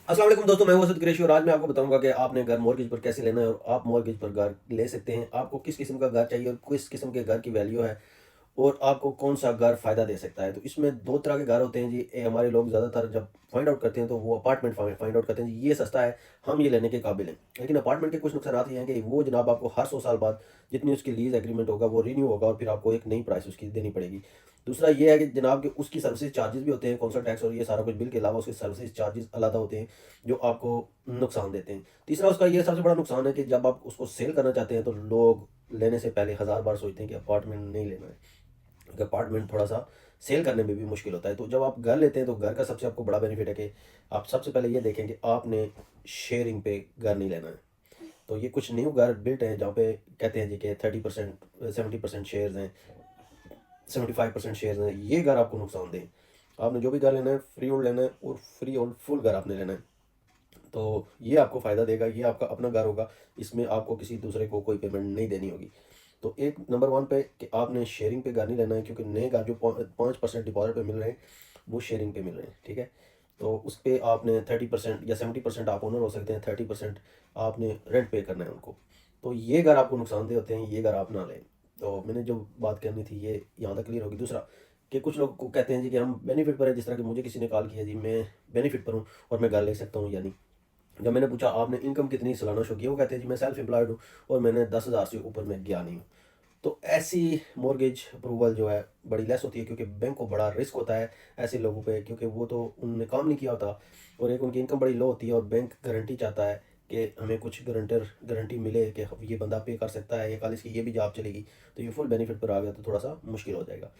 अस्सलाम वालेकुम दोस्तों, मैं हूं असद कुरैशी और आज मैं आपको बताऊंगा कि आपने घर मॉर्गेज पर कैसे लेना है और आप मॉर्गेज पर घर ले सकते हैं। आपको किस किस्म का घर चाहिए और किस किस्म के घर की वैल्यू है और आपको कौन-सा घर फ़ायदा दे सकता है। तो इसमें 2 तरह के घर होते हैं जी। हमारे लोग ज़्यादातर जब फाइंड आउट करते हैं तो वो अपार्टमेंट फाइंड आउट करते हैं जी, ये सस्ता है, हम ये लेने के काबिल हैं। लेकिन अपार्टमेंट के कुछ नुकसानात ये हैं कि वो जनाब आपको हर 100 साल बाद जितनी उसकी लीज़ एग्रीमेंट होगा वो रिन्यू होगा और फिर आपको एक नई प्राइस उसकी देनी पड़ेगी। दूसरा ये है कि जनाब कि उसकी सर्विस चार्जेज़ भी होते हैं, कौंसल टैक्स और ये सारा कुछ बिल के अलावा उसके सर्विस चार्जेज़ अलग होते हैं, जो आपको नुकसान देते हैं। तीसरा उसका ये सबसे बड़ा नुकसान है कि जब आप उसको सेल करना चाहते हैं तो लोग लेने से पहले हज़ार बार सोचते हैं कि अपार्टमेंट नहीं लेना है। क्योंकि अपार्टमेंट थोड़ा-सा सेल करने में भी मुश्किल होता है। तो जब आप घर लेते हैं तो घर का सबसे आपको बड़ा बेनिफिट है कि आप सबसे पहले ये देखें कि आपने शेयरिंग पे घर नहीं लेना है। तो ये कुछ न्यू घर बिल्ट हैं जहाँ पे कहते हैं जी कि 30% 70% शेयर्स हैं, 75% शेयर्स हैं। ये घर आपको नुकसान दें। आपने जो भी घर लेना है फ्री होल्ड लेना है और फ्री होल्ड फुल घर आपने लेना है। तो ये आपको फ़ायदा देगा, ये आपका अपना घर होगा, इसमें आपको किसी दूसरे को कोई पेमेंट नहीं देनी होगी। तो एक नंबर 1 पे कि आपने शेयरिंग पे घर नहीं लेना है क्योंकि नए घर जो 5% डिपॉज़िट पे मिल रहे हैं, वो शेयरिंग पे मिल रहे हैं, ठीक है? तो उस पे आपने 30% या 70% आप ओनर हो सकते हैं, 30% आपने रेंट पे करना है उनको। तो ये घर आपको नुकसानदेह होते हैं, ये घर आप ना लें। तो मैंने जो बात करनी थी ये यहाँ तक क्लियर होगी। दूसरा कि कुछ लोग को कहते हैं जी कि हम बेनिफिट पर हैं, जिस तरह कि मुझे किसी ने कॉल किया जी मैं बेनिफिट पर हूँ और मैं घर ले सकता हूँ या नहीं? जब मैंने पूछा आपने इनकम कितनी सालाना शो की है, वो कहते हैं जी मैं सेल्फ एम्प्लॉयड हूँ और मैंने 10,000 से ऊपर मैं गया नहीं हूँ। तो ऐसी मॉर्गेज अप्रूवल जो है बड़ी लेस होती है क्योंकि बैंक को बड़ा रिस्क होता है ऐसे लोगों पे, क्योंकि वो तो उन्होंने काम नहीं किया होता और एक उनकी इनकम बड़ी लो होती है और बैंक गारंटी चाहता है कि हमें कुछ गारंटी मिले कि ये बंदा पे कर सकता है या कल इसकी ये भी जॉब चलेगी। तो ये फुल बेनिफिट पर आ गया तो थोड़ा सा मुश्किल हो जाएगा।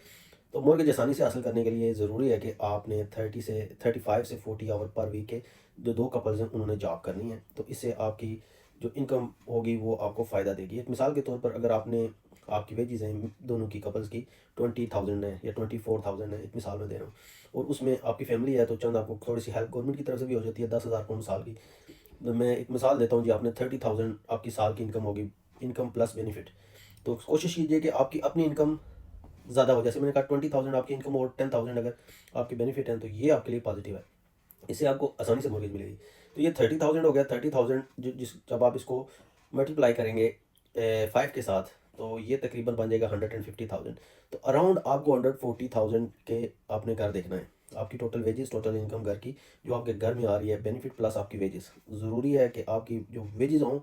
तो मॉर्गेज आसानी से हासिल करने के लिए ज़रूरी है कि आपने 35 से 40 आवर पर वीक के जो 2 कपल्स हैं उन्होंने जॉब करनी है। तो इससे आपकी जो इनकम होगी वो आपको फ़ायदा देगी। एक मिसाल के तौर पर अगर आपने आपकी वेजेज़ हैं दोनों की कपल्स की 20,000 है या 24,000 है, एक मिसाल मैं दे रहा हूँ, और उसमें आपकी फैमिली है तो चंद आपको थोड़ी-सी हेल्प गवर्नमेंट की तरफ से भी हो जाती है, 10,000 पाउंड साल की। तो मैं एक मिसाल देता हूँ जी, आपने 30,000 आपकी साल की इनकम होगी, इनकम प्लस बेनिफिट। तो कोशिश कीजिए कि आपकी अपनी इनकम ज़्यादा हो। जैसे मैंने कहा 20,000 आपकी इनकम और 10,000 अगर आपके बेनिफिट हैं तो ये आपके लिए पॉजिटिव है। इससे आपको आसानी से मॉर्गेज मिलेगी। तो ये 30,000 हो गया। 30,000 जब आप इसको मल्टीप्लाई करेंगे 5 के साथ तो ये तकरीबन बन जाएगा 150,000। तो अराउंड आपको 140,000 के आपने घर देखना है। आपकी टोटल वेजेस, टोटल इनकम घर की जो आपके घर में आ रही है, बेनिफिट प्लस आपकी वेजेस। ज़रूरी है कि आपकी जो वेजेस हों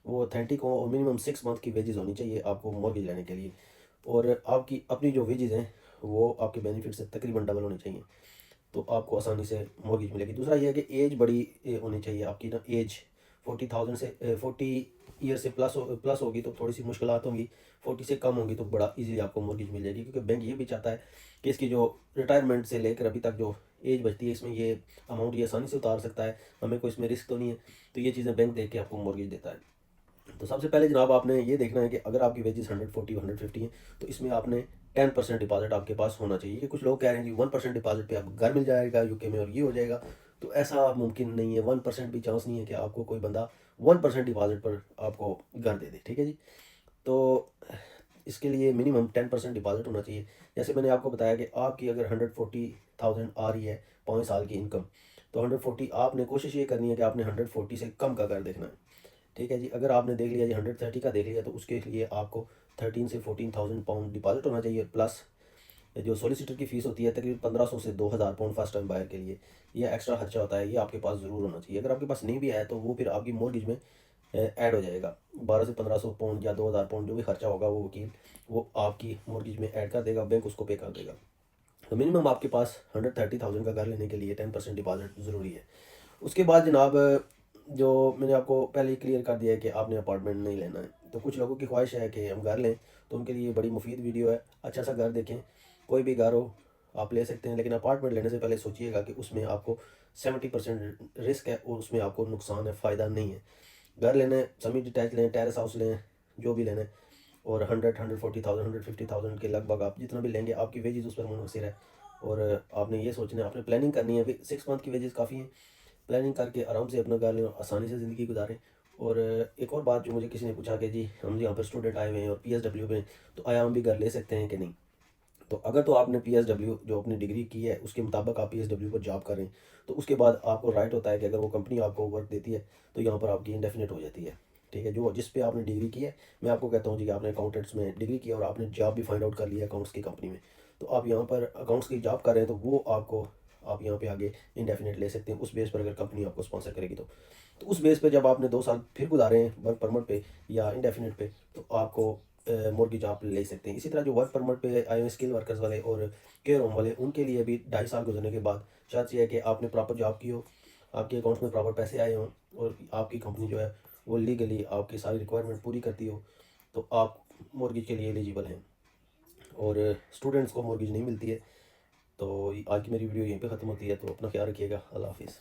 वो ऑथेंटिक हों और मिनिमम 6 मंथ की वेजेस होनी चाहिए आपको मॉर्गेज लेने के लिए। और आपकी अपनी जो वेजेस हैं वो आपके बेनिफिट से तकरीबन डबल होनी चाहिए। तो आपको आसानी से मॉर्गेज मिलेगी। दूसरा ये है कि एज बड़ी होनी चाहिए आपकी ना, एज 40,000 से 40 ईयर से प्लस होगी तो थोड़ी सी मुश्किलात होंगी। 40 से कम होगी तो बड़ा इजीली आपको मॉर्गेज मिल जाएगी, क्योंकि बैंक ये भी चाहता है कि इसकी जो रिटायरमेंट से लेकर अभी तक जो एज बचती है इसमें ये अमाउंट ये आसानी से उतार सकता है, हमें कोई इसमें रिस्क तो नहीं है। तो ये चीज़ें बैंक देख के आपको मॉर्गेज देता है। तो सबसे पहले जनाब आपने ये देखना है कि अगर आपकी वेजेस 140 150 हैं तो इसमें आपने 10% डिपॉजिट आपके पास होना चाहिए। कि कुछ लोग कह रहे हैं जी 1% डिपॉजिट पे आपको घर मिल जाएगा यूके में और ये हो जाएगा। तो ऐसा मुमकिन नहीं है, 1% भी चांस नहीं है कि आपको कोई बंदा 1% डिपॉजिट पर आपको घर दे दे, ठीक है जी। तो इसके लिए मिनिमम 10% डिपॉजिट होना चाहिए। जैसे मैंने आपको बताया कि आपकी अगर 140,000 आ रही है 5 साल की इनकम, तो 140 आपने कोशिश ये करनी है कि आपने 140 से कम का घर देखना है, ठीक है जी। अगर आपने देख लिया जी 130 का देख लिया तो उसके लिए आपको 13 से 14,000 पाउंड डिपॉजिट होना चाहिए, प्लस जो सॉलिसिटर की फ़ीस होती है तकरीबन 1,500 से 2,000 पाउंड फर्स्ट टाइम बायर के लिए। ये एक्स्ट्रा खर्चा होता है, ये आपके पास ज़रूर होना चाहिए। अगर आपके पास नहीं भी है तो वो फिर आपकी मॉर्गेज में ऐड हो जाएगा। 12 से 1,500 पाउंड या 2,000 पाउंड जो भी खर्चा होगा वो वकील वो आपकी मॉर्गेज में ऐड कर देगा, बैंक उसको पे कर देगा। तो मिनिमम आपके पास 130,000 का घर लेने के लिए 10% डिपॉजिट ज़रूरी है। उसके बाद जनाब जो मैंने आपको पहले ही क्लियर कर दिया है कि आपने अपार्टमेंट नहीं लेना है। तो कुछ लोगों की ख्वाहिश है कि हम घर लें, तो उनके लिए बड़ी मुफीद वीडियो है। अच्छा सा घर देखें, कोई भी घर हो आप ले सकते हैं, लेकिन अपार्टमेंट लेने से पहले सोचिएगा कि उसमें आपको 70% रिस्क है और उसमें आपको नुकसान है, फ़ायदा नहीं है। घर लेना है, सेमी डिटैच लें, टेरेस हाउस लें, जो भी लेना है, और 140,000 150,000 के लगभग आप जितना भी लेंगे आपकी वेजेस उस पर मुनहसर है। और आपने ये सोचना है, आपने प्लानिंग करनी है। 6 मंथ की वेजेस काफ़ी हैं। प्लानिंग करके आराम से अपना घर लें और आसानी से ज़िंदगी गुजारें। और एक और बात जो मुझे किसी ने पूछा कि जी हम यहाँ पर स्टूडेंट आए हुए हैं और पीएसडब्ल्यू में, तो आया हम भी घर ले सकते हैं कि नहीं? तो अगर तो आपने पीएसडब्ल्यू जो अपनी डिग्री की है उसके मुताबिक आप पीएसडब्ल्यू पर जॉब करें, तो उसके बाद आपको राइट होता है कि अगर वो कंपनी आपको वर्क देती है तो यहाँ पर आपकी इंडेफिनिट हो जाती है। ठीक है, जो जिस पे आपने डिग्री की है, मैं आपको कहता हूँ जी कि आपने अकाउंटेंट्स में डिग्री की है और आपने जॉब भी फाइंड आउट कर लिया अकाउंट्स की कंपनी में, तो आप यहाँ पर अकाउंट्स की जॉब कर रहे हैं, तो वो आपको आप यहाँ पे आगे इंडेफिनिट ले सकते हैं उस बेस पर, अगर कंपनी आपको स्पॉन्सर करेगी तो उस बेस पे जब आपने 2 साल फिर गुजारे हैं वर्क परमिट पे या इंडेफिनिट पे, तो आपको मॉर्गेज आप ले सकते हैं। इसी तरह जो वर्क परमिट पे आए हुए स्किल वर्कर्स वाले और केयर होम वाले, उनके लिए भी 2.5 साल गुजरने के बाद शायद ये है कि आपने प्रॉपर जॉब की हो, आपके अकाउंट्स में प्रॉपर पैसे आए हों और आपकी कंपनी जो है वो लीगली आपकी सारी रिक्वायरमेंट पूरी करती हो, तो आप मॉर्गेज के लिए एलिजिबल हैं। और स्टूडेंट्स को मॉर्गेज नहीं मिलती है। तो आज की मेरी वीडियो यहीं पे ख़त्म होती है, तो अपना ख्याल रखिएगा। अल्लाह हाफिज़।